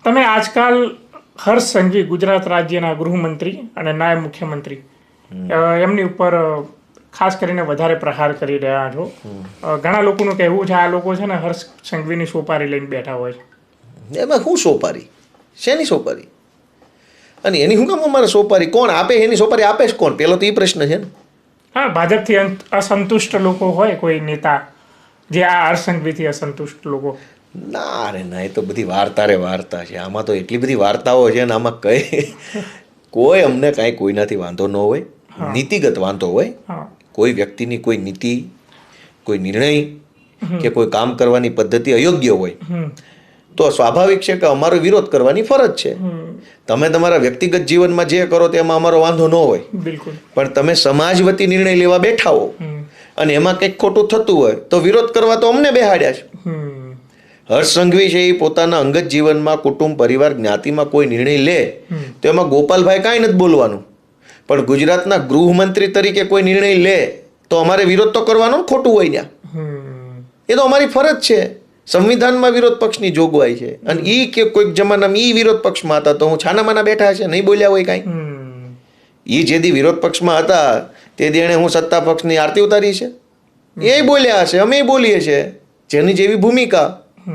તમે આજકાલ હર્ષ સંઘવી ગુજરાત રાજ્યના ગૃહમંત્રી અને નાયબ મુખ્યમંત્રી એમની ઉપર ખાસ કરીને વધારે પ્રહાર કરી રહ્યા છો. ઘણા લોકોનું કહેવું છે આ લોકો છે ને હર્ષ સંઘવીની સોપારી લઈને બેઠા હોય છે. એમાં શું સોપારી? શેની સોપારી? અને એની શું કામ અમારે સોપારી? કોણ આપે? એની સોપારી આપે છે કોણ? પેલો તો એ પ્રશ્ન છે ને. હા, ભાજપથી અસંતુષ્ટ લોકો હોય કોઈ નેતા જે આ હર્ષ સંઘવીથી અસંતુષ્ટ લોકો. ના રે ના, એ તો બધી વાર્તા રે વાર્તા છે. આમાં તો એટલી બધી વાર્તાઓ છે ને આમાં કઈ કોઈ અમને કાંઈ કોઈનાથી વાંધો ન હોય. નીતિગત વાંધો હોય. કોઈ વ્યક્તિની કોઈ નીતિ, કોઈ નિર્ણય કે કોઈ કામ કરવાની પદ્ધતિ અયોગ્ય હોય તો સ્વાભાવિક છે કે અમારો વિરોધ કરવાની ફરજ છે. તમે તમારા વ્યક્તિગત જીવનમાં જે કરો તેમાં અમારો વાંધો ન હોય. બિલકુલ. પણ તમે સમાજ વતી નિર્ણય લેવા બેઠા હો અને એમાં કંઈક ખોટું થતું હોય તો વિરોધ કરવા તો અમને બેહાડ્યા છે. હર્ષ સંઘવી છે એ પોતાના અંગત જીવનમાં કુટુંબ, પરિવાર, જ્ઞાતિમાં કોઈ નિર્ણય લે તો એમાં ગોપાલભાઈ કાંઈ નથી બોલવાનું. પણ ગુજરાતના ગૃહમંત્રી તરીકે કોઈ નિર્ણય લે તો અમારે વિરોધ તો કરવાનો ને, ખોટું હોય ત્યાં. એ તો અમારી ફરજ છે. સંવિધાનમાં વિરોધ પક્ષની જોગવાઈ છે. અને ઈ કે કોઈક જમાનામાં ઈ વિરોધ પક્ષમાં હતા તો હું છાનામાના બેઠા છે, નહીં બોલ્યા હોય કાંઈ. ઈ જે દી વિરોધ પક્ષમાં હતા તે દી એણે હું સત્તા પક્ષની આરતી ઉતારી છે. એ બોલ્યા હશે, અમે બોલીએ છીએ, જેની જેવી ભૂમિકા.